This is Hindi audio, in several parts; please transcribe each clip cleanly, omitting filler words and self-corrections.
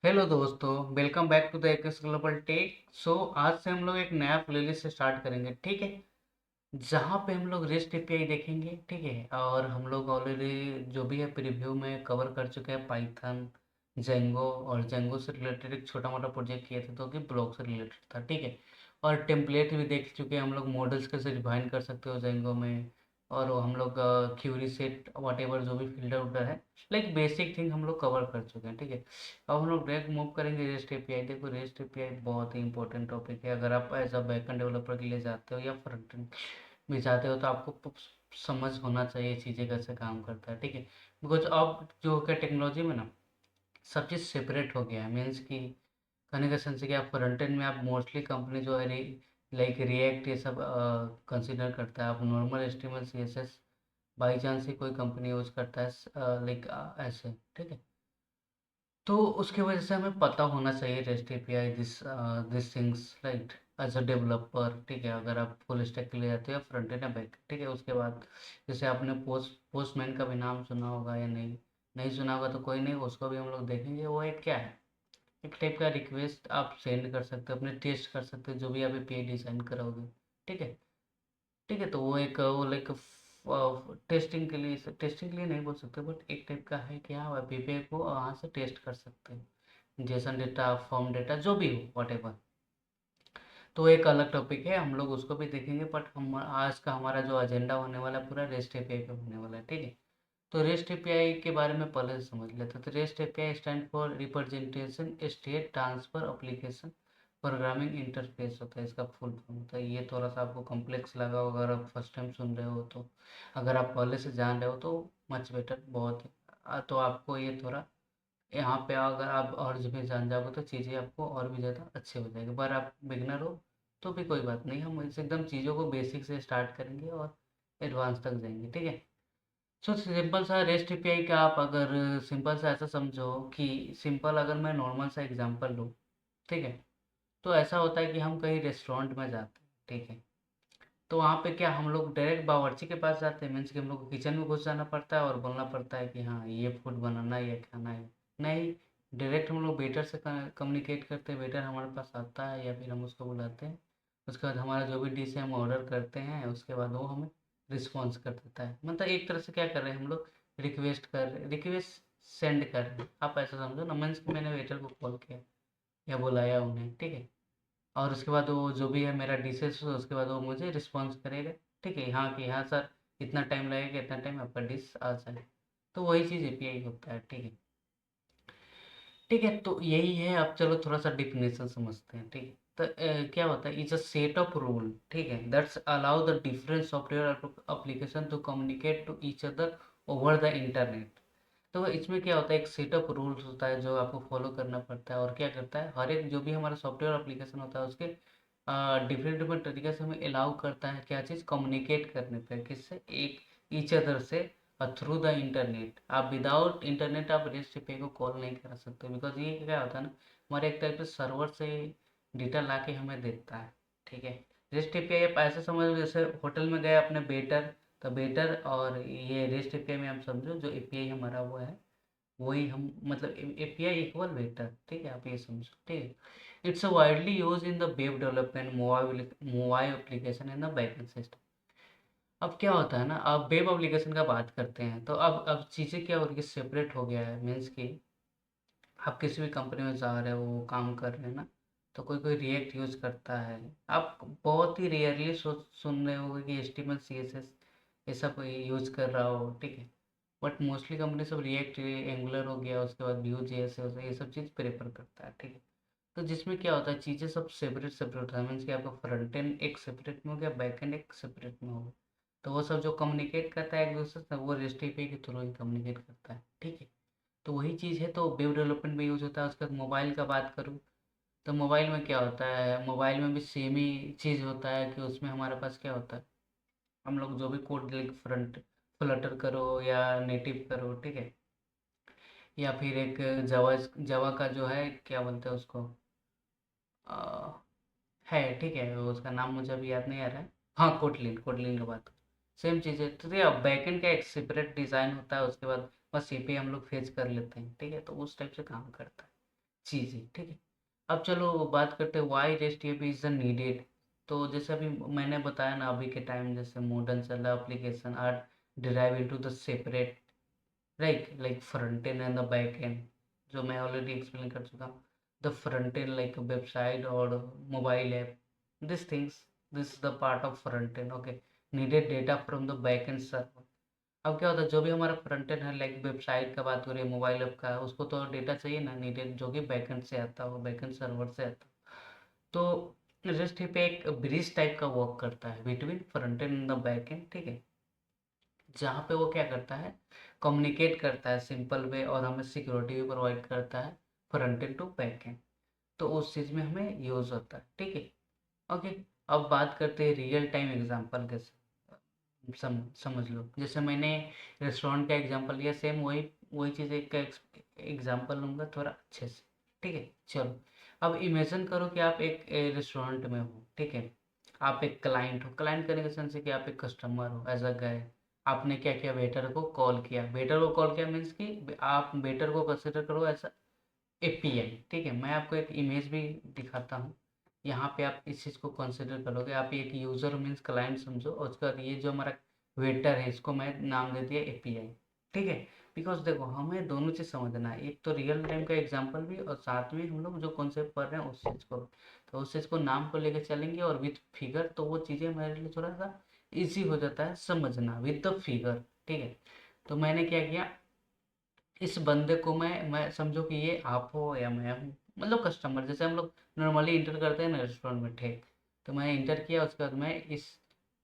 हेलो दोस्तों, welcome back to the X global tech. आज से हम लोग एक नया प्लेलिस्ट स्टार्ट करेंगे, ठीक है। जहाँ पे हम लोग रेस्ट एपीआई देखेंगे, ठीक है। और हम लोग ऑलरेडी जो भी है प्रीव्यू में कवर कर चुके हैं पाइथन, जेंगो। और जेंगो से रिलेटेड एक छोटा मोटा प्रोजेक्ट किए थे, तो कि ब्लॉक से रिलेटेड था, ठीक है। और टेम्पलेट भी देख चुके हैं हम लोग, मॉडल्स कैसे डिफाइन कर सकते हो जेंगो में। और वो हम लोग क्यूरी सेट वट एवर जो भी फिल्टर उल्टर है, लाइक बेसिक थिंग हम लोग कवर कर चुके हैं, ठीक है। अब हम लोग डायरेक्ट मूव करेंगे रेस्ट एपीआई। देखो, रेस्ट एपीआई बहुत ही इंपॉर्टेंट टॉपिक है। अगर आप एज अ बैकएंड डेवलपर के लिए जाते हो या फ्रंट एंड में जाते हो, तो आपको समझ होना चाहिए चीज़ें कैसे काम करता है, ठीक है। बिकॉज अब जो क्या टेक्नोलॉजी में ना सब चीज़ सेपरेट हो गया है। मीन्स कि कहने का सेंस है कि आप फ्रंट एंड में आप मोस्टली कंपनी जो है लाइक रिएक्ट ये सब कंसिडर करता है। आप normal HTML CSS by chance ही कोई कंपनी यूज करता है, लाइक ऐसे, ठीक है। तो उसकी वजह से हमें पता होना चाहिए REST API this things, right. As a developer, ठीक है। अगर आप फुल स्टैक के लिए जाते हो या फ्रंट एंड या बैक, ठीक है। उसके बाद जैसे आपने पोस्टमैन का भी नाम सुना होगा या नहीं, नहीं सुना होगा तो कोई नहीं, उसको भी हम लोग देखेंगे। वो एक क्या है, एक टाइप का रिक्वेस्ट आप सेंड कर सकते हो, अपने टेस्ट कर सकते हो जो भी आप एपीआई डिज़ाइन करोगे, ठीक है। ठीक है, तो वो एक वो लाइक टेस्टिंग के लिए नहीं बोल सकते, बट एक टाइप का है कि हाँ, आप एपीआई को वहाँ से टेस्ट कर सकते हैं। जेसन डेटा, फॉर्म डेटा, जो भी हो, वट एवर। तो एक अलग टॉपिक है, हम लोग उसको भी देखेंगे। बट हम आज का हमारा जो एजेंडा होने वाला है पूरा रेस्ट एपीआई पे होने वाला है, ठीक है। तो रेस्ट एपीआई के बारे में पहले से समझ लेते हैं। तो rest API stand for representation state transfer application programming interface होता है, इसका फुल फॉर्म होता है। ये थोड़ा सा आपको कॉम्प्लेक्स लगा होगा अगर आप फर्स्ट टाइम सुन रहे हो तो। अगर आप पहले से जान रहे हो तो मच बेटर, बहुत तो आपको ये थोड़ा यहाँ पे अगर आप और जब भी जान जाओगे तो चीज़ें आपको और भी ज़्यादा अच्छे हो जाएंगे। पर आप बिगनर हो तो भी कोई बात नहीं, हम इसे एकदम चीज़ों को बेसिक से स्टार्ट करेंगे और एडवांस तक जाएंगे, ठीक है। सो सिंपल सा रेस्ट एपीआई का आप अगर सिंपल सा ऐसा समझो कि सिंपल अगर मैं नॉर्मल सा एग्जांपल लूँ, ठीक है। तो ऐसा होता है कि हम कहीं रेस्टोरेंट में जाते हैं, ठीक है। तो वहाँ पे क्या हम लोग डायरेक्ट बावर्ची के पास जाते हैं, मीन्स कि हम लोग को किचन में घुस जाना पड़ता है और बोलना पड़ता है कि हाँ ये फूड बनाना है, ये खाना है। नहीं, डायरेक्ट हम लोग वेटर से कम्युनिकेट करते हैं। वेटर हमारे पास आता है या फिर हम उसको बुलाते हैं। उसके बाद हमारा जो भी डिश है हम ऑर्डर करते हैं, उसके बाद वो हमें रिस्पॉन्स कर देता है। मतलब एक तरह से क्या कर रहे हैं हम लोग, रिक्वेस्ट सेंड कर रहे हैं। आप ऐसा समझो ना, मीन्स कि मैंने वेटर को कॉल किया या बुलाया उन्हें, ठीक है। और उसके बाद वो जो भी है मेरा डिशेस, उसके बाद वो मुझे रिस्पॉन्स करेगा, ठीक है। हाँ कि हाँ सर, इतना टाइम लगेगा, इतना टाइम आपका डिश आ जाए। तो वही चीज़ एपीआई होता है, ठीक है। ठीक है, तो यही है। अब चलो थोड़ा सा डिफिनेशन समझते हैं, ठीक है। तो क्या होता है, is a set of rule, ठीक है, that's allow the different software application to communicate to each other over the internet. तो इसमें क्या होता है, एक सेट ऑफ रूल्स होता है जो आपको फॉलो करना पड़ता है। और क्या करता है, हर एक जो भी हमारा सॉफ्टवेयर एप्लीकेशन होता है उसके डिफरेंट डिफरेंट तरीके से हमें अलाउ करता है क्या चीज़, कम्युनिकेट करने पे, किससे, एक ईच अदर से थ्रू द इंटरनेट। आप विदाउट इंटरनेट आप रेस्ट एपीआई को कॉल नहीं कर सकते, बिकॉज ये क्या होता है ना, हमारे एक टाइप से सर्वर से डेटा ला के हमें देता है, ठीक है। रेस्ट एपीआई आप ऐसे समझ लो जैसे होटल में गए अपने वेटर, तो वेटर और ये रेस्ट एपीआई में आप समझो जो एपीआई हमारा वो है, वही हम मतलब एपीआई इक्वल वेक्टर, ठीक है। आप ये समझो, ठीक है। It's widely use in the web development, mobile application in the backend system. अब क्या होता है ना, अब वेब एप्लीकेशन का बात करते हैं तो अब चीज़ें क्या हो रही है, सेपरेट हो गया है। मीन्स कि आप किसी भी कंपनी में जा रहे हो, काम कर रहे हैं ना, तो कोई कोई रिएक्ट यूज करता है। आप बहुत ही रेयरली सुन रहे होगे कि एचटीएमएल सीएसएस ये सब यूज कर रहा हो, ठीक है। बट मोस्टली कंपनी सब रिएक्ट, एंगुलर हो गया, उसके बाद व्यू जेएस हो गया, ये सब चीज़ प्रेफर करता है, ठीक है। तो जिसमें क्या होता है, चीज़ें सब सेपरेट सेपरेट होता है। मीन्स कि आपका फ्रंट एंड एक सेपरेट में हो गया, बैक एंड एक सेपरेट में हो गया। तो वो सब जो कम्युनिकेट करता है एक दूसरे से, वो रेस्ट एपीआई के थ्रू ही कम्युनिकेट करता है, ठीक है। तो वही चीज़ है, तो वेब डेवलपमेंट में यूज़ होता है। उसके बाद मोबाइल का बात करूँ, तो मोबाइल में क्या होता है, मोबाइल में भी सेम ही चीज़ होता है कि उसमें हमारे पास क्या होता है, हम लोग जो भी कोड लिख, फ्रंट फ्लटर करो या नेटिव करो, ठीक है। या फिर एक जावा जावा का जो है क्या बोलते हैं उसको, अ, है, ठीक है, उसका नाम मुझे अभी याद नहीं आ रहा है। हाँ, कोटलिन, कोटलिन की बात, सेम चीज़ है। तो क्या बैकएंड का एक सेपरेट डिज़ाइन होता है, उसके बाद बस एपीआई हम लोग फेच कर लेते हैं, ठीक है। तो उस टाइप से काम करता है। चीज़ें, ठीक है। अब चलो बात करते हैं why rest API is needed. तो जैसे अभी मैंने बताया ना, अभी के टाइम जैसे मॉडर्न चला application are derive into the separate, right, like front end and the back end, जो मैं ऑलरेडी एक्सप्लेन कर चुका हूँ। The front end like website और mobile app, this things, this is the part of front end, okay. Needed data from the back end server. अब क्या होता है, जो भी हमारा फ्रंट एंड है, लाइक वेबसाइट का बात करें, मोबाइल ऐप का, उसको तो डेटा चाहिए ना, नीडेड, जो कि बैकएंड से आता हो, बैकएंड सर्वर से आता हो। तो रेस्ट पे एक ब्रिज टाइप का वर्क करता है between front end the back and, ठीक है। जहाँ पे वो क्या करता है, कम्युनिकेट करता है सिंपल वे, और हमें सिक्योरिटी भी प्रोवाइड करता है front end to back end. तो उस चीज़ में हमें यूज़ होता है, ठीक है। ओके। अब बात करते हैं रियल टाइम एग्जांपल के, समझ लो, जैसे मैंने रेस्टोरेंट का एग्जांपल लिया, सेम वही वही चीज़ एक का एग्जांपल लूँगा थोड़ा अच्छे से, ठीक है। चलो, अब इमेजिन करो कि आप एक रेस्टोरेंट में हो, ठीक है। आप एक क्लाइंट हो, क्लाइंट करने का सेंस है कि आप एक कस्टमर हो एज अ गाय। आपने क्या किया, वेटर को कॉल किया, वेटर को कॉल किया मीन्स कि आप वेटर को कंसिडर करो एज एपीआई, ठीक है। मैं आपको एक इमेज भी दिखाता हूँ, यहाँ पे आप इस चीज़ को कंसिडर करोगे, आप एक यूज़र मीन्स क्लाइंट समझो, और उसका ये जो हमारा वेटर है, इसको मैं नाम दे दिया एपीआई, ठीक है। बिकॉज देखो, हमें दोनों चीज़ समझना है, एक तो रियल टाइम का एग्जांपल भी, और साथ में हम लोग जो कॉन्सेप्ट पढ़ रहे हैं उस चीज़ को, तो उस चीज़ को नाम को लेकर चलेंगे, और विथ फिगर, तो वो चीज़ें हमारे लिए थोड़ा सा ईजी हो जाता है समझना विद द फिगर, ठीक है। तो मैंने क्या किया, इस बंदे को मैं समझो कि ये आप हो या मैं हूँ, मतलब कस्टमर, जैसे हम लोग नॉर्मली इंटर करते हैं ना रेस्टोरेंट में, ठीक। तो मैं इंटर किया, उसके बाद मैं इस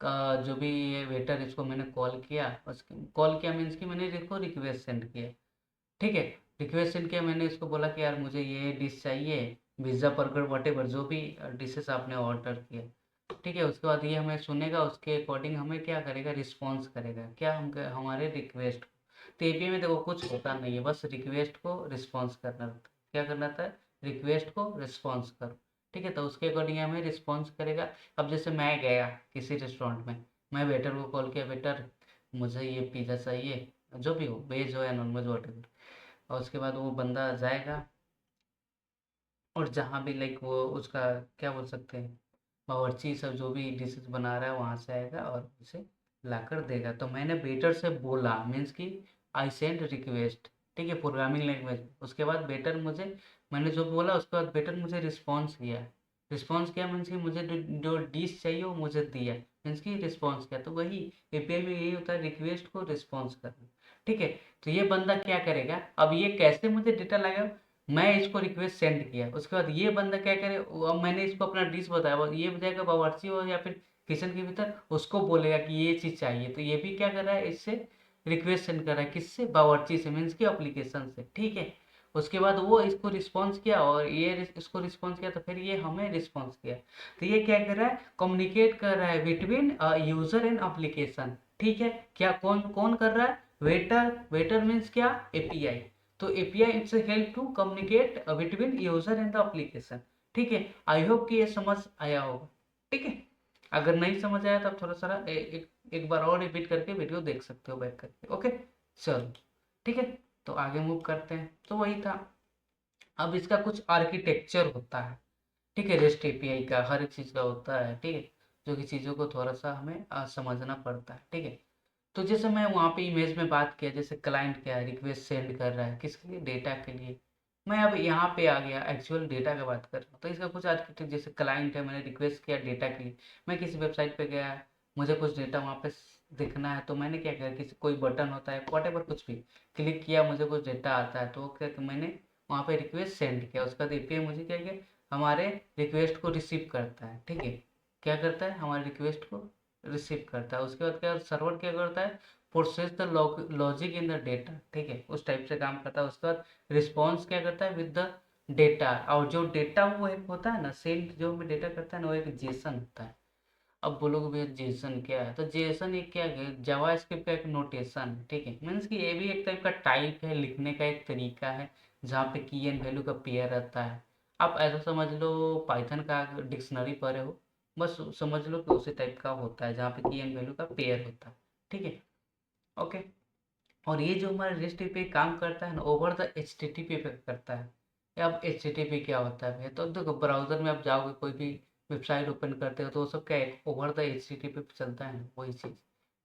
का जो भी ये वेटर, इसको मैंने कॉल किया, उसके कॉल किया मीन्स कि मैंने इसको रिक्वेस्ट सेंड किया, ठीक है। रिक्वेस्ट सेंड किया, मैंने इसको बोला कि यार मुझे ये डिश चाहिए, पिज़्ज़ा बर्गर वटेवर जो भी डिशेस आपने ऑर्डर किया, ठीक है। उसके बाद ये हमें सुनेगा, उसके अकॉर्डिंग हमें क्या करेगा, रिस्पॉन्स करेगा, क्या हम हमारे रिक्वेस्ट को। तो एपीआई में देखो कुछ होता नहीं है, बस रिक्वेस्ट को रिस्पॉन्स करना रहता है। क्या करना था, रिक्वेस्ट को रिस्पॉन्स करो, ठीक है। तो उसके अकॉर्डिंग हमें रिस्पॉन्स करेगा। अब जैसे मैं गया किसी रेस्टोरेंट में, मैं वेटर को कॉल किया, वेटर मुझे ये पिज़्ज़ा चाहिए, जो भी हो, वेज हो या नॉन वेज वटेवर, और उसके बाद वो बंदा जाएगा, और जहाँ भी लाइक वो उसका क्या बोल सकते हैं, बावर्ची सब जो भी डिशेस बना रहा है वहाँ से आएगा और उसे लाकर देगा। तो मैंने वेटर से बोला मीन्स कि आई सेंड रिक्वेस्ट, ठीक है, प्रोग्रामिंग लैंग्वेज। उसके बाद वेटर मुझे, मैंने जो बोला उसके बाद वेटर मुझे रिस्पॉन्स किया, रिस्पॉन्स किया मीन्स कि मुझे जो डिश चाहिए वो मुझे दिया, मीन्स कि रिस्पॉन्स किया। तो वही एपीआई में यही होता है, रिक्वेस्ट को रिस्पॉन्स करना, ठीक है। तो ये बंदा क्या करेगा, अब ये कैसे मुझे डेटा लाएगा, मैं इसको रिक्वेस्ट सेंड किया, उसके बाद ये बंदा क्या करे, अब मैंने इसको अपना डिश बताया, ये जाएगा बावर्ची हो या फिर किचन के भीतर, उसको बोलेगा कि ये चीज़ चाहिए, तो ये भी क्या कर रहा है, इससे रिक्वेस्ट सेंड कर रहा है, किससे, बावर्ची से, मीन्स की एप्लीकेशन से, ठीक है। उसके बाद वो इसको रिस्पॉन्स किया, और ये इसको रिस्पॉन्स किया, तो फिर ये हमें रिस्पॉन्स किया। तो ये क्या कर रहा है, कम्युनिकेट कर रहा है बिटवीन यूजर एंड एप्लीकेशन, ठीक है। क्या कौन कौन कर रहा है, वेटर, वेटर मीन्स क्या, एपीआई। तो API it's help to communicate between user and the application, ठीक है। आई होप कि ये समझ आया होगा, ठीक है। अगर नहीं समझ आया तो आप थोड़ा सा एक बार और रिपीट करके वीडियो देख सकते हो बैक करके, ओके। चलो, ठीक है। तो आगे मूव करते हैं, तो वही था। अब इसका कुछ आर्किटेक्चर होता है, ठीक है, रेस्ट एपीआई का हर एक चीज़ का होता है, ठीक है, जो कि चीज़ों को थोड़ा सा हमें समझना पड़ता है, ठीक है। तो जैसे मैं वहाँ पे इमेज में बात किया, जैसे क्लाइंट क्या है, रिक्वेस्ट सेंड कर रहा है किसके लिए, डेटा के लिए। मैं अब यहाँ पे आ गया, एक्चुअल डेटा की बात कर रहा हूँ, तो इसका कुछ आर्किटेक्चर, जैसे क्लाइंट है, मैंने रिक्वेस्ट किया डेटा के लिए, मैं किसी वेबसाइट पे गया, मुझे कुछ डेटा वहाँ पे दिखना है, तो मैंने क्या किया, किसी कोई बटन होता है वॉट कुछ भी क्लिक किया, मुझे कुछ डेटा आता है, तो क्या मैंने वहाँ पे रिक्वेस्ट सेंड किया, उसका एपीआई मुझे क्या किया, हमारे रिक्वेस्ट को रिसीव करता है, ठीक है। क्या करता है, हमारे रिक्वेस्ट को रिसीव करता है। उसके बाद क्या, सर्वर क्या करता है, process the logic in the data, ठीक है, उस टाइप से काम करता है। उसके बाद रिस्पॉन्स क्या करता है, विद द डेटा, और जो डेटा वो एक होता है ना, सेंड जो हमें डेटा करता है ना, वो एक जेसन होता है। अब बोलोगे भैया जेसन क्या है, तो जेसन एक क्या है, जावास्क्रिप्ट का एक नोटेशन, ठीक है, मीन्स कि ये भी एक टाइप का टाइप है, लिखने का एक तरीका है, जहाँ पे की एंड वैल्यू का पेयर रहता है। आप ऐसा समझ लो, पाइथन का डिक्शनरी पढ़े हो, बस समझ लो कि उसी टाइप का होता है, जहाँ पे की एंड वैल्यू का पेयर होता है, ठीक है, ओके। और ये जो हमारा रेस्ट पे काम करता है ना, over the H T T P पे करता है, अब HTTP क्या होता है? तो देखो ब्राउज़र में आप जाओगे, कोई भी वेबसाइट ओपन करते हो तो वो सब क्या है, ओवर द HTTP पे चलता है ना, वही चीज़।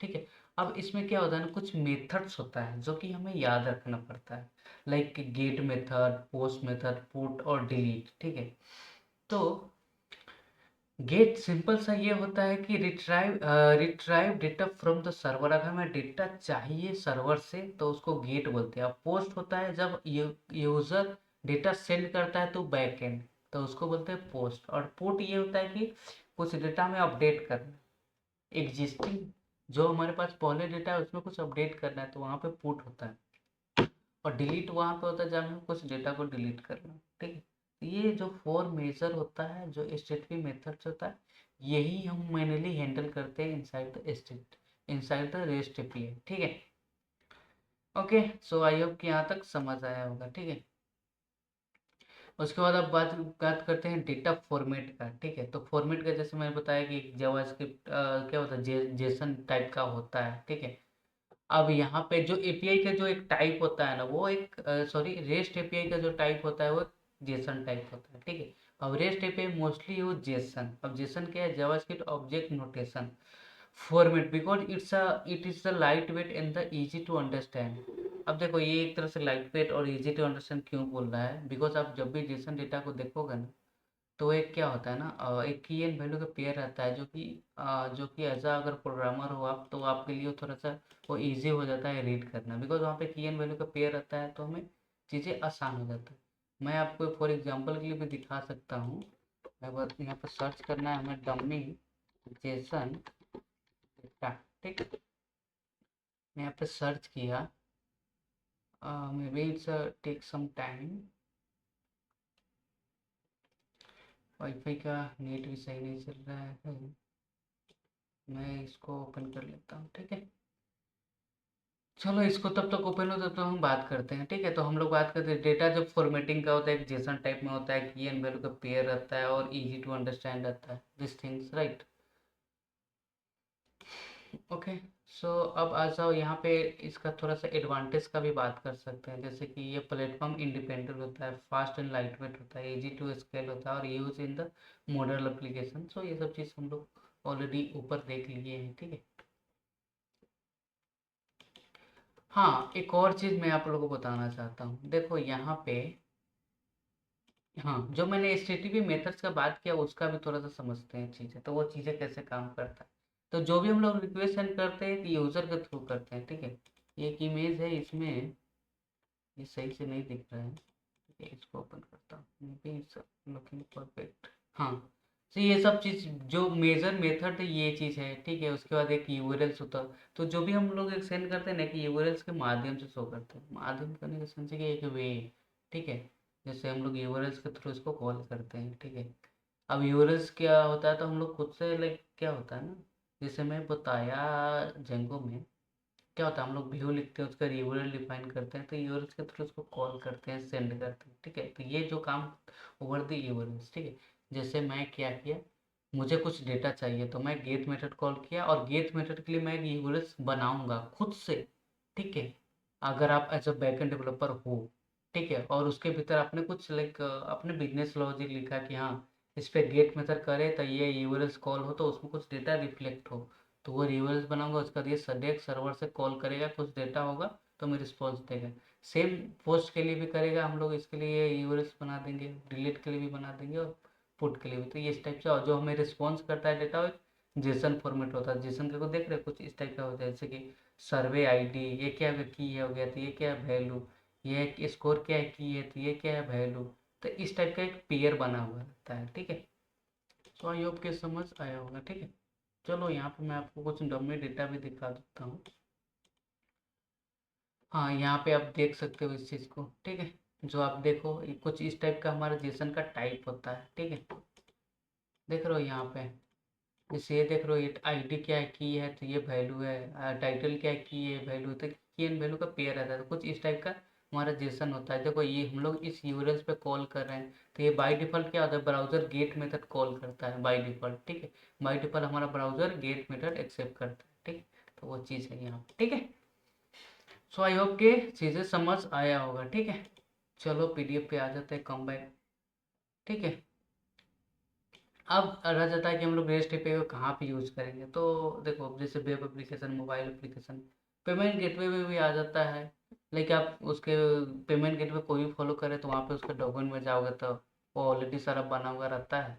ठीक है। अब इसमें क्या होता है ना, कुछ मेथड्स होता है जो कि हमें याद रखना पड़ता है, like get method, post method, put और डिलीट। ठीक है। तो गेट सिंपल सा ये होता है कि retrieve data from the server. अगर हमें डेटा चाहिए सर्वर से तो उसको गेट बोलते हैं। अब पोस्ट होता है जब यूजर डेटा सेंड करता है तो बैक एंड, तो उसको बोलते हैं पोस्ट। और पुट ये होता है कि कुछ डेटा में अपडेट करना, एग्जिस्टिंग जो हमारे पास पहले डेटा है उसमें कुछ अपडेट करना है तो वहाँ पे पुट होता है। और डिलीट वहाँ पे होता है जब हमें कुछ डेटा को डिलीट करना। ठीक है। तो ये जो फोर मेजर होता है, जो HTTP मेथड्स होता है, यही हम मैनुअली हैंडल करते हैं इनसाइड द रेस्ट एपीआई। ठीक है। ओके, सो आई होप कि यहाँ तक समझ आया होगा। ठीक है। उसके बाद अब बात बात करते हैं डेटा फॉर्मेट का। ठीक है। तो फॉर्मेट का जैसे मैंने बताया कि जावास्क्रिप्ट क्या होता है, जेसन टाइप का होता है। ठीक है। अब यहाँ पे जो एपीआई का जो एक टाइप होता है ना, वो एक सॉरी रेस्ट एपीआई का जो टाइप होता है वो जेसन टाइप होता है। ठीक है। अब REST API mostly use JSON. अब जेसन क्या है, JavaScript object notation format, because it is the light weight and the easy to understand. अब देखो ये एक तरह से लाइट वेट और इजी टू अंडरस्टैंड क्यों बोल रहा है, बिकॉज आप जब भी जेसन डेटा को देखोगे ना, तो एक क्या होता है ना, एक की एंड वैल्यू का पेयर रहता है, जो कि एज अगर प्रोग्रामर हो आप, तो आपके लिए थोड़ा सा वो इजी हो जाता है रीड करना, बिकॉज वहाँ पे की एंड वैल्यू का पेयर रहता है तो हमें चीज़ें आसान हो जाती है। मैं आपको फॉर एग्जांपल के लिए भी दिखा सकता हूँ। मैं बस यहाँ पर सर्च करना है हमें, डमी जेसन डेटा। ठीक है। मैं यहाँ पे सर्च किया, may be it's take some time. WiFi का नेट भी सही नहीं चल रहा है, मैं इसको ओपन कर लेता हूँ। ठीक है। चलो इसको तब तक ओपन हो तब तक हम बात करते हैं। ठीक है। तो हम लोग बात करते हैं डेटा जब फॉर्मेटिंग का होता है, एक जेसन टाइप में होता है, की एंड वैल्यू का पेयर रहता है और इजी टू अंडरस्टैंड रहता है, दिस थिंग्स राइट। ओके। सो अब आ जाओ यहाँ पे, इसका थोड़ा सा एडवांटेज का भी बात कर सकते हैं, जैसे कि ये प्लेटफॉर्म इंडिपेंडेंट होता है, फास्ट एंड लाइट वेट होता है, इजी टू स्केल होता है और use in the modern application. So ये सब चीज़ हम लोग ऑलरेडी ऊपर देख लिए हैं। ठीक है। हाँ, एक और चीज़ मैं आप लोगों को बताना चाहता हूँ, देखो यहाँ पे, हाँ, जो मैंने एचटीटीपी मेथड्स का बात किया उसका भी थोड़ा सा समझते हैं चीज़ें, तो वो चीज़ें कैसे काम करता है। तो जो भी हम लोग रिक्वेस्ट सेंड करते हैं कि यूज़र के थ्रू करते हैं। ठीक है। ये एक इमेज है, इसमें ये सही से नहीं दिख रहा है। ठीक है, इसको ओपन करता हूँ, मे बी इट्स लुकिंग परफेक्ट। हाँ। तो ये सब चीज़ जो मेजर मेथड है ये चीज़ है। ठीक है। उसके बाद एक यूआरएल्स होता है, तो जो भी हम लोग एक सेंड करते हैं ना, कि यूआरएल्स के माध्यम से शो करते हैं, माध्यम करने का सेंस है कि एक वे। ठीक है। जैसे हम लोग यूआरएल्स के थ्रू इसको कॉल करते हैं। ठीक है। अब यूआरएल्स क्या होता है, तो हम लोग खुद से लाइक क्या होता है ना, जैसे मैं बताया जेंगो में क्या होता है, हम लोग व्यू लिखते हैं, उसका यूआरएल डिफाइन करते हैं, तो यूआरएल के थ्रू उसको कॉल करते हैं, सेंड करते हैं। ठीक है। तो ये जो काम ओवर द यूआरएल्स। ठीक है। जैसे मैं क्या किया, मुझे कुछ डेटा चाहिए तो मैं गेट मेथड कॉल किया, और गेट मेथड के लिए मैं एक यूआरएल बनाऊंगा खुद से। ठीक है। अगर आप एज अ बैकएंड डेवलपर हो, ठीक है, और उसके भीतर आपने कुछ लाइक अपने बिजनेस लॉजिक लिखा कि हाँ, इस पे गेट मेथड करे तो ये यूआरएल्स कॉल हो तो उसमें कुछ डेटा रिफ्लेक्ट हो, तो वो यूआरएल्स बनाऊंगा, उसका ये सडेक सर्वर से कॉल करेगा, कुछ डेटा होगा तो मैं रिस्पॉन्स देगा। सेम पोस्ट के लिए भी करेगा, हम लोग इसके लिए यूआरएल्स बना देंगे, डिलीट के लिए भी बना देंगे और पुट के लिए भी। तो ये इस टाइप से, और जो हमें रिस्पॉन्स करता है डेटा, जेसन फॉर्मेट होता है। जेसन को देख रहे हो, कुछ इस टाइप का होता है, जैसे कि सर्वे आईडी, ये क्या की है हो गया, तो ये क्या है वैल्यू, ये स्कोर क्या है की है, तो ये क्या है वैल्यू। तो इस टाइप का एक पेयर बना हुआ रहता है। ठीक है। तो आई होप के समझ आया होगा। ठीक है। चलो यहाँ पे मैं आपको कुछ डमी डेटा भी दिखा देता हूँ। हाँ, यहाँ पे आप देख सकते हो इस चीज़ को। ठीक है। जो आप देखो ये कुछ इस टाइप का हमारा जेसन का टाइप होता है। ठीक है। देख रहे हो यहाँ पे, जैसे ये देख रहे हो, ये आईडी क्या है की है, तो ये वैल्यू है, टाइटल क्या है की है वैल्यू, तो की एंड वैल्यू का पेयर रहता है, तो कुछ इस टाइप का हमारा जेसन होता है। देखो ये हम लोग इस यूआरएल पे कॉल कर रहे हैं, तो ये बाय डिफ़ॉल्ट क्या होता है, ब्राउज़र गेट मेथड कॉल करता है बाय डिफ़ॉल्ट। ठीक है। बाय डिफ़ॉल्ट हमारा ब्राउज़र गेट मेथड एक्सेप्ट करता है। ठीक। तो वो चीज़ है यहाँ पे। ठीक है। सो आई होप के चीज़ें समझ आया होगा। ठीक है। चलो पीडीएफ पे आ जाते हैं कम्बाइन। ठीक है, अब रह जाता है कि हम लोग रेस्ट एपीआई को कहाँ पे यूज करेंगे। तो देखो, अब जैसे web application, mobile application, payment gateway में भी आ जाता है। लेकिन आप उसके पेमेंट गेटवे कोई भी फॉलो करे तो वहाँ पे उसके डॉक्यूमेंट में जाओगे तो वो ऑलरेडी सारा बना हुआ रहता है।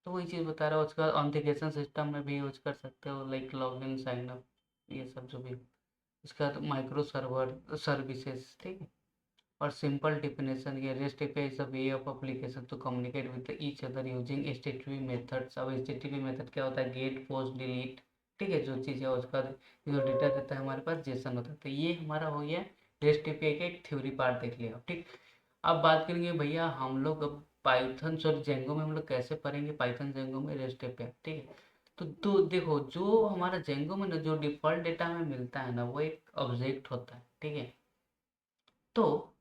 तो वही चीज़ बता रहा हूँ। उसका ऑथेंटिकेशन सिस्टम में भी यूज कर सकते हो, लाइक लॉगिन, साइन अप, ये सब जो भी। उसका माइक्रो सर्वर सर्विसेज, ठीक है। और सिंपल डेफिनेशन, ये REST API is a way of application to communicate with each other using HTTP methods. अब एचटीटीपी मेथड क्या होता है? गेट, पोस्ट, डिलीट, ठीक है। जो चीज़ है उसका जो डेटा देता है हमारे पास जेसन होता है। तो ये हमारा हो गया रेस्ट एपीआई का एक थ्योरी पार्ट, देख लिया, ठीक। अब बात करेंगे भैया हम लोग अब पाइथन सॉरी जेंगो में हम लोग कैसे पढ़ेंगे पाइथन जेंगो में रेस्ट एपीआई, ठीक है। तो देखो, जो हमारा जेंगो में ना जो डिफ़ॉल्ट डेटा हमें मिलता है ना, वो एक ऑब्जेक्ट होता है, ठीक है। तो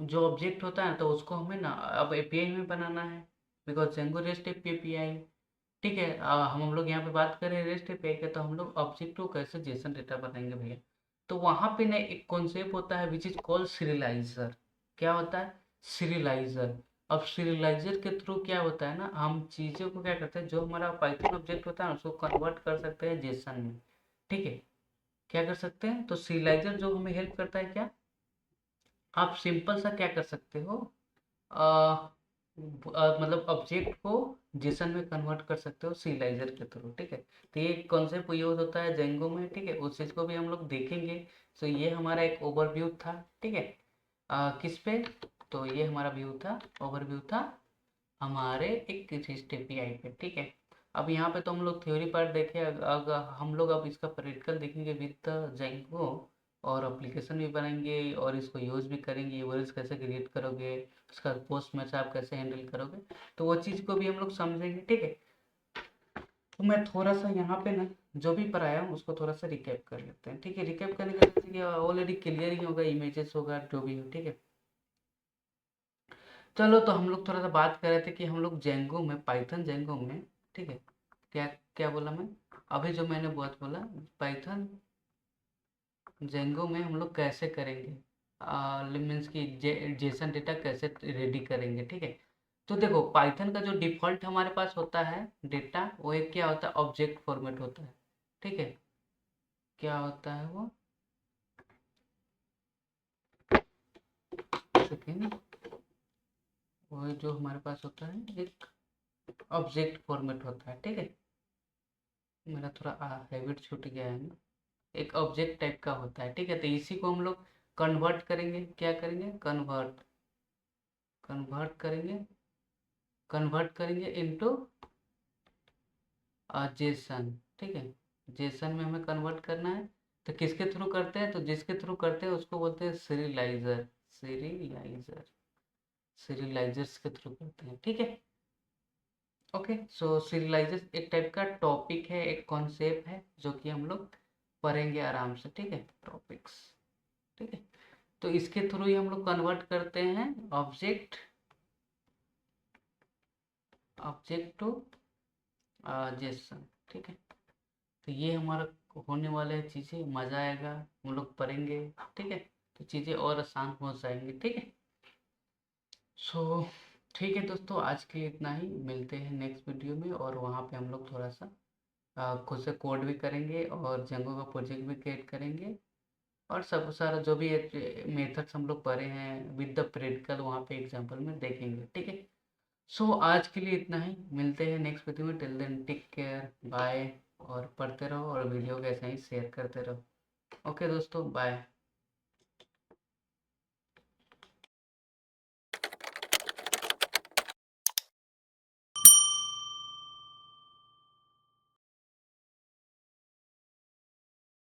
जो ऑब्जेक्ट होता है तो उसको हमें ना अब एपीआई में बनाना है, बिकॉज जेंगो रेस्ट एपीआई, ठीक है। हम लोग यहाँ पे बात करें रेस्ट एपीआई का, तो हम लोग ऑब्जेक्ट को कैसे जेसन डेटा बनाएंगे भैया। तो वहाँ पे ना एक कॉन्सेप्ट होता है विच इज कॉल्ड सीरियलाइजर। क्या होता है? सीरियलाइजर। अब सीरियलाइजर के थ्रू क्या होता है ना, हम चीज़ों को क्या करते हैं, जो हमारा पाइथन ऑब्जेक्ट होता है उसको कन्वर्ट कर सकते हैं जेसन में, ठीक है। क्या कर सकते हैं? तो सीरियलाइजर जो हमें हेल्प करता है क्या, आप सिंपल सा क्या कर सकते हो, मतलब ऑब्जेक्ट को जेसन में कन्वर्ट कर सकते हो सीलाइजर के थ्रू, ठीक है। तो ये कॉन्सेप्ट यूज होता है जेंगो में, ठीक है। उस चीज़ को भी हम लोग देखेंगे। तो ये हमारा एक ओवरव्यू था, ठीक है। किस पे? तो ये हमारा व्यू था, ओवरव्यू था हमारे एक रेस्ट एपीआई पे, ठीक है। अब यहाँ पे तो हम लोग थ्योरी पार्ट देखे, अगर हम लोग अब इसका प्रैक्टिकल देखेंगे विद जेंगो, और एप्लीकेशन भी बनाएंगे और इसको यूज़ भी करेंगे। यूआरएल्स कैसे क्रिएट करोगे, उसका पोस्ट मैच आप कैसे हैंडल करोगे, तो वो चीज़ को भी हम लोग समझेंगे, ठीक है। तो मैं थोड़ा सा यहाँ पे ना जो भी पढ़ाया हूँ उसको थोड़ा सा रिकैप कर लेते हैं, ठीक है। रिकैप करने का जैसे कि ऑलरेडी क्लियर ही होगा, इमेजेस होगा जो भी हो, ठीक है। चलो, तो हम लोग थोड़ा सा बात कर रहे थे कि हम लोग जेंगो में, पाइथन जेंगो में, ठीक है। क्या क्या बोला मैं अभी, जो मैंने बहुत बोला, पाइथन जेंगो में हम लोग कैसे करेंगे, मीन्स कि जेसन डेटा कैसे रेडी करेंगे, ठीक है। तो देखो, पाइथन का जो डिफ़ॉल्ट हमारे पास होता है डेटा, वो एक क्या होता है, ऑब्जेक्ट फॉर्मेट होता है, ठीक है। क्या होता है वो, सेकेंड, वो जो हमारे पास होता है एक ऑब्जेक्ट फॉर्मेट होता है, ठीक है। मेरा थोड़ा हैबिट छूट गया है ना। एक ऑब्जेक्ट टाइप का होता है, ठीक है। तो इसी को हम लोग कन्वर्ट करेंगे, क्या करेंगे, कन्वर्ट करेंगे, कन्वर्ट करेंगे इनटू जेसन, ठीक है। जेसन में हमें कन्वर्ट करना है। तो किसके थ्रू करते हैं? तो जिसके थ्रू करते हैं उसको बोलते हैं सीरियलाइजर, सीरियलाइजर, सीरियलाइजर्स के थ्रू करते हैं, ठीक है। ओके, सो सीरियलाइजर एक टाइप का टॉपिक है, एक कॉन्सेप्ट है जो कि हम लोग पढ़ेंगे आराम से, ठीक है, टॉपिक्स, ठीक है। तो इसके थ्रू ही हम लोग कन्वर्ट करते हैं ऑब्जेक्ट, ऑब्जेक्ट टू जेसन, ठीक है। तो ये हमारा होने वाला है चीज़ें, मज़ा आएगा, हम लोग पढ़ेंगे, ठीक है। तो चीज़ें और आसान हो जाएंगी, ठीक है। सो ठीक है दोस्तों, आज के लिए इतना ही। मिलते हैं नेक्स्ट वीडियो में, और वहाँ पे हम लोग थोड़ा सा खुद से कोड भी करेंगे और जेंगो का प्रोजेक्ट भी क्रिएट करेंगे, और सब सारा जो भी मेथड्स हम लोग पढ़े हैं विद द प्रैक्टिकल वहाँ पे एग्जाम्पल में देखेंगे, ठीक है। सो आज के लिए इतना ही। मिलते हैं नेक्स्ट वीडियो में। Till then take care, bye. और पढ़ते रहो और वीडियो को ऐसे ही शेयर करते रहो। ओके दोस्तों, बाय।